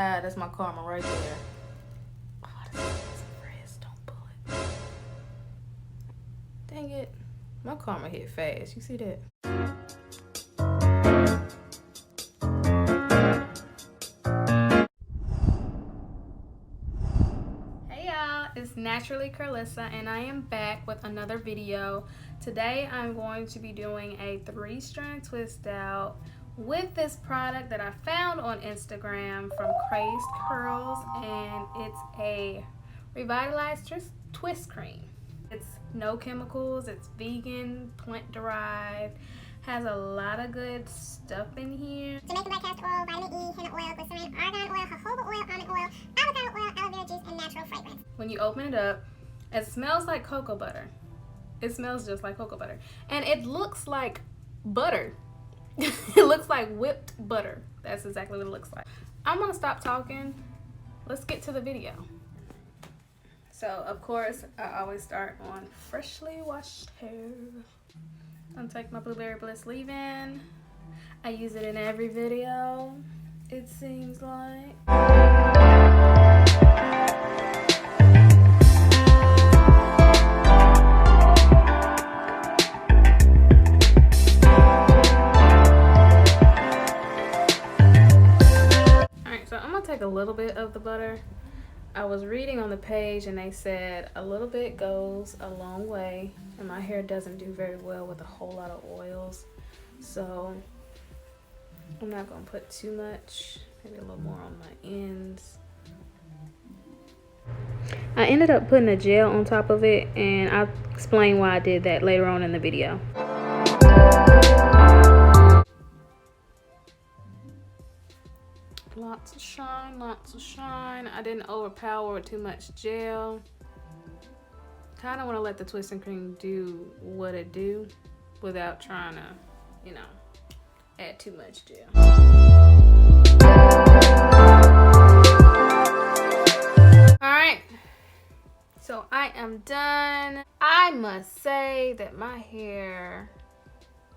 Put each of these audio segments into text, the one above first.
Ah, that's my karma right there. Oh, that's frizz. Don't pull it. Dang it. My karma hit fast. You see that? Hey y'all, it's Naturally Curlysa and I am back with another video. Today I'm going to be doing a 3-strand twist out with this product that I found on Instagram from Crazed Curls, and it's a Revitalized Twist Cream. It's no chemicals, it's vegan, plant derived, has a lot of good stuff in here. Jamaican black castor oil, vitamin E, henna oil, glycerin, argan oil, jojoba oil, almond oil, avocado oil, aloe vera juice, and natural fragrance. When you open it up, it smells like cocoa butter. It smells just like cocoa butter. And it looks like butter. It looks like whipped butter. That's exactly what it looks like. I'm gonna stop talking. Let's get to the video. So, of course, I always start on freshly washed hair. I'm gonna take my Blueberry Bliss leave-in. I use it in every video, it seems like. Take a little bit of the butter. I was reading on the page and they said a little bit goes a long way, and my hair doesn't do very well with a whole lot of oils, so I'm not gonna put too much, maybe a little more on my ends. I ended up putting a gel on top of it, and I'll explain why I did that later on in the video. Lots of shine, lots of shine. I didn't overpower with too much gel. Kind of want to let the twisting cream do what it do without trying to, you know, add too much gel. Alright, so I am done. I must say that my hair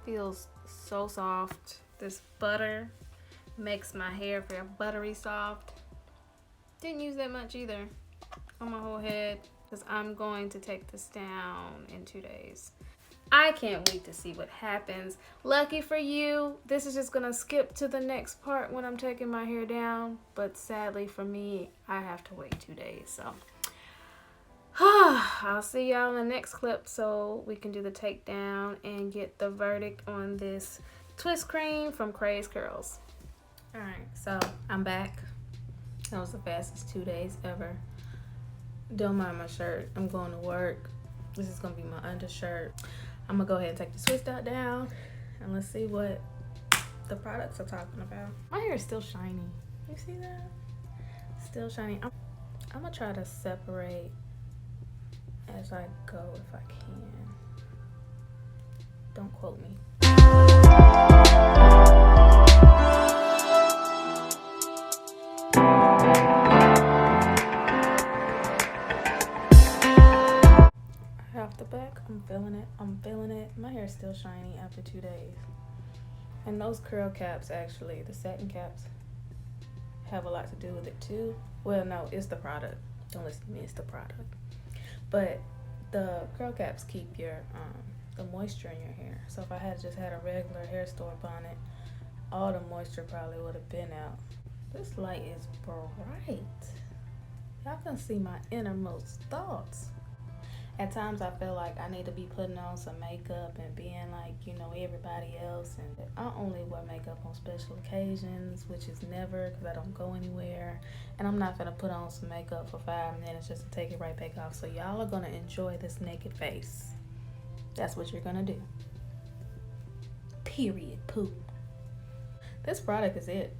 feels so soft. This butter makes my hair feel buttery soft. Didn't use that much either on my whole head because I'm going to take this down in 2 days. I can't wait to see what happens. Lucky for you, this is just gonna skip to the next part when I'm taking my hair down, but sadly for me, I have to wait 2 days. So I'll see y'all in the next clip so we can do the takedown and get the verdict on this twist cream from Crazed Curls. Alright, so I'm back. That was the fastest 2 days ever. Don't mind my shirt. I'm going to work. This is going to be my undershirt. I'm going to go ahead and take the twist out down, and let's see what the products are talking about. My hair is still shiny. You see that? Still shiny. I'm going to try to separate as I go if I can. Don't quote me. Off the back, I'm feeling it. I'm feeling it. My hair is still shiny after 2 days. And those curl caps, actually, the satin caps, have a lot to do with it too. Well, no, it's the product. Don't listen to me, it's the product. But the curl caps keep your the moisture in your hair. So if I had just had a regular hair store bonnet, all the moisture probably would have been out. This light is bright. Y'all can see my innermost thoughts. At times I feel like I need to be putting on some makeup and being like, you know, everybody else. And I only wear makeup on special occasions, which is never, because I don't go anywhere. And I'm not going to put on some makeup for 5 minutes just to take it right back off. So y'all are going to enjoy this naked face. That's what you're going to do. Period. Poo. This product is it.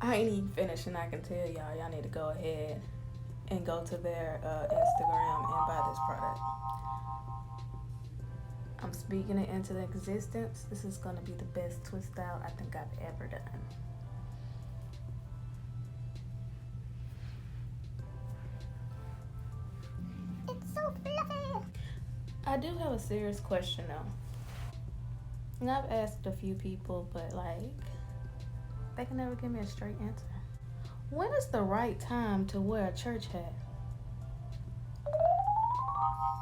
I ain't even finished, and I can tell y'all need to go ahead and go to their Instagram and buy this product. I'm speaking it into existence. This is going to be the best twist out I think I've ever done. It's so fluffy. I do have a serious question though. And I've asked a few people, but like, They can never give me a straight answer. When is the right time to wear a church hat?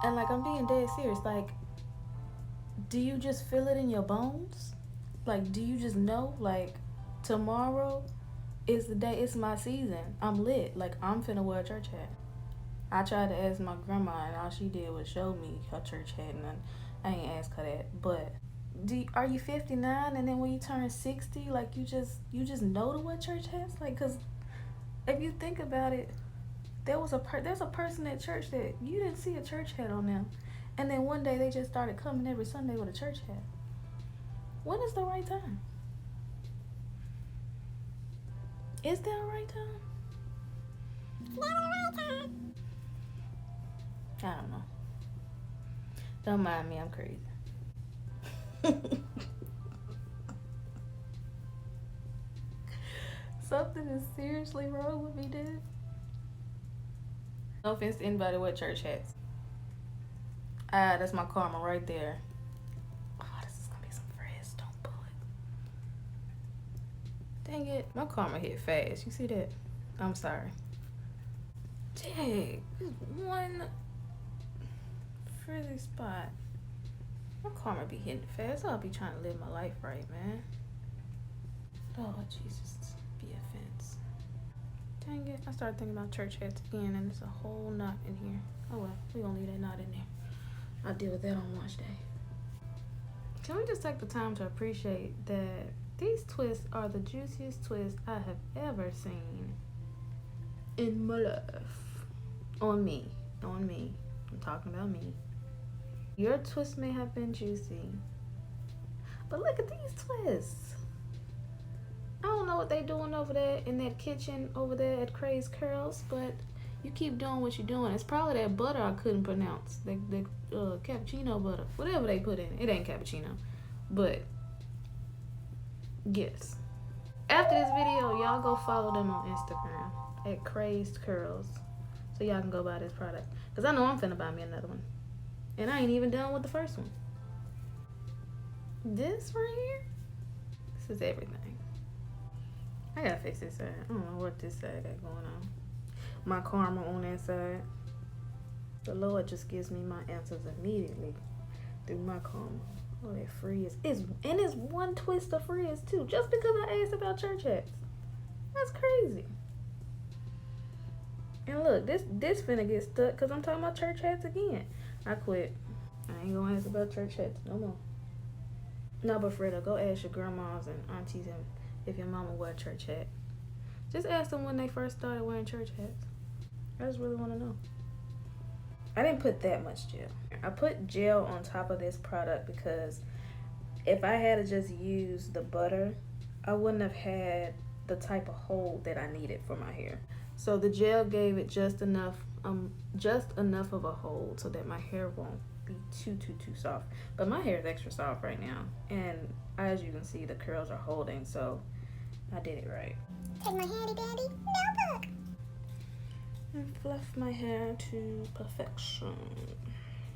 And like, I'm being dead serious. Like, do you just feel it in your bones? Like, do you just know, like, tomorrow is the day, it's my season. I'm lit. Like, I'm finna wear a church hat. I tried to ask my grandma, and all she did was show me her church hat, and I ain't ask her that. But are you 59, and then when you turn 60, like, you just know to wear church hats? Like, cause if you think about it, there's a person at church that you didn't see a church hat on them, and then one day they just started coming every Sunday with a church hat. When is the right time? Is there a right time? Never the right time. I don't know. Don't mind me, I'm crazy. Something is seriously wrong with me, dude. No offense to anybody with church hats. Ah, that's my karma right there. Oh, this is gonna be some frizz. Don't pull it. Dang it. My karma hit fast. You see that? I'm sorry. Dang. One frizzy spot. My karma be hitting fast. I'll be trying to live my life right, man. Oh, Jesus. Be offense. Dang it. I started thinking about church hats again, and there's a whole knot in here. Oh, well. We're gonna leave that knot in there. I'll deal with that on wash day. Can we just take the time to appreciate that these twists are the juiciest twists I have ever seen in my life. On me. On me. I'm talking about me. Your twist may have been juicy, but look at these twists. I don't know what they doing over there in that kitchen over there at Crazed Curls, but you keep doing what you're doing. It's probably that butter I couldn't pronounce. The cappuccino butter. Whatever they put in it. It ain't cappuccino. But, yes. After this video, y'all go follow them on Instagram at Crazed Curls, so y'all can go buy this product. Because I know I'm finna buy me another one. And I ain't even done with the first one. This right here, this is everything. I gotta fix this side. I don't know what this side got going on. My karma on that side. The Lord just gives me my answers immediately through my karma. Oh, that frizz. And it's one twist of frizz too, just because I asked about church hats. That's crazy. And look, this finna get stuck because I'm talking about church hats again. I quit. I ain't gonna ask about church hats no more. No, but Freda, go ask your grandmas and aunties and if your mama wear a church hat. Just ask them when they first started wearing church hats. I just really want to know. I didn't put that much gel. I put gel on top of this product because if I had to just use the butter, I wouldn't have had the type of hold that I needed for my hair. So the gel gave it just enough of a hold so that my hair won't be too soft. But my hair is extra soft right now, and as you can see, the curls are holding, so I did it right. Take my handy dandy notebook and fluff my hair to perfection.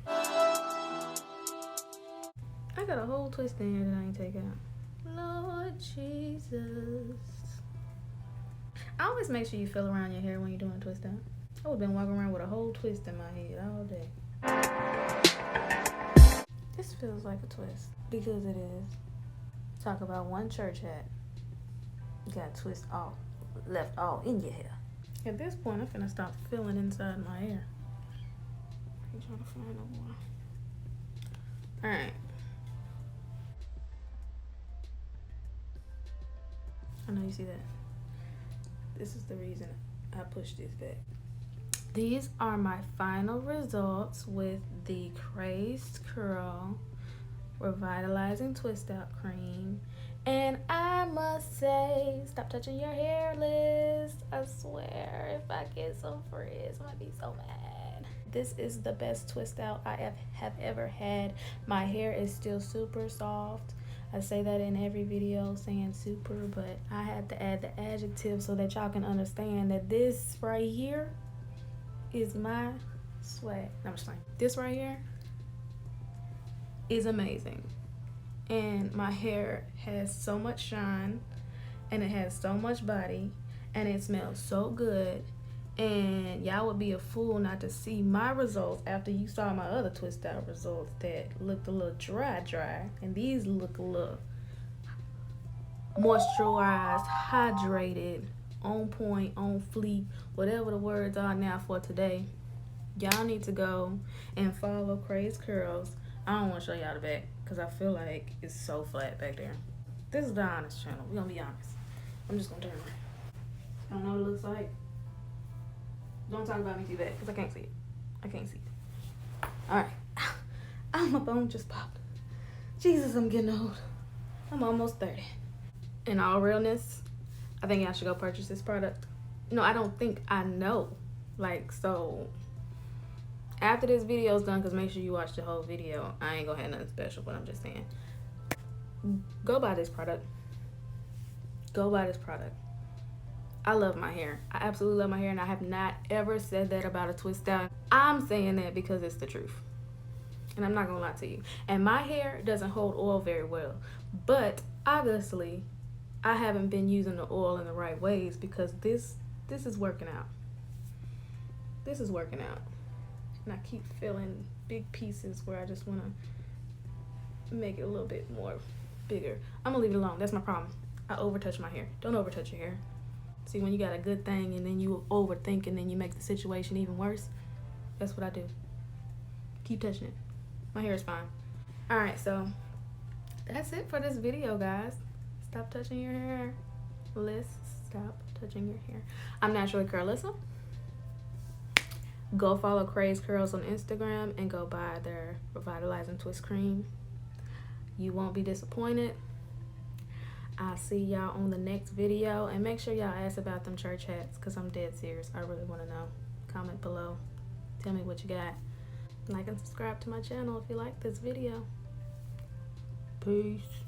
I got a whole twist in here that I ain't take out. Lord Jesus. I always make sure you feel around your hair when you're doing a twist out. I would've been walking around with a whole twist in my head all day. This feels like a twist because it is. Talk about one church hat. You got a twist all left all in your hair. At this point, I'm finna stop feeling inside my hair. I ain't trying to find no more. Alright. I know you see that. This is the reason I pushed this back. These are my final results with the Crazed Curl Revitalizing Twist Out Cream. And I must say, stop touching your hair, Liz. I swear, if I get some frizz, I'm gonna be so mad. This is the best twist out I have ever had. My hair is still super soft. I say that in every video, saying super, but I had to add the adjective so that y'all can understand that this right here is my swag. No, I'm just playing. This right here is amazing. And my hair has so much shine, and it has so much body, and it smells so good. And y'all would be a fool not to see my results after you saw my other twist out results that looked a little dry, and these look a little moisturized, hydrated, on point, on fleek, whatever the words are now for today. Y'all need to go and follow Crazed Curls. I don't want to show y'all the back because I feel like it's so flat back there. This is the honest channel. We're going to be honest. I'm just going to turn around. I don't know what it looks like. Don't talk about me too bad because I can't see it. I can't see it. Alright. Oh, my bone just popped. Jesus, I'm getting old. I'm almost 30. In all realness, I think y'all should go purchase this product. No, I don't think, I know. Like, so after this video is done, because make sure you watch the whole video. I ain't gonna have nothing special, but I'm just saying. Go buy this product. Go buy this product. I love my hair. I absolutely love my hair, and I have not ever said that about a twist out. I'm saying that because it's the truth. And I'm not gonna lie to you. And my hair doesn't hold oil very well. But obviously, I haven't been using the oil in the right ways because this is working out. This is working out. And I keep feeling big pieces where I just wanna make it a little bit more bigger. I'm gonna leave it alone. That's my problem. I overtouch my hair. Don't overtouch your hair. See, when you got a good thing and then you overthink and then you make the situation even worse, that's what I do. Keep touching it. My hair is fine. Alright, so that's it for this video, guys. Stop touching your hair. Bliss, stop touching your hair. I'm naturally Curlysa. Go follow Crazed Curls on Instagram and go buy their Revitalizing Twist Cream. You won't be disappointed. I'll see y'all on the next video, and make sure y'all ask about them church hats because I'm dead serious. I really want to know. Comment below. Tell me what you got. Like and subscribe to my channel if you like this video. Peace.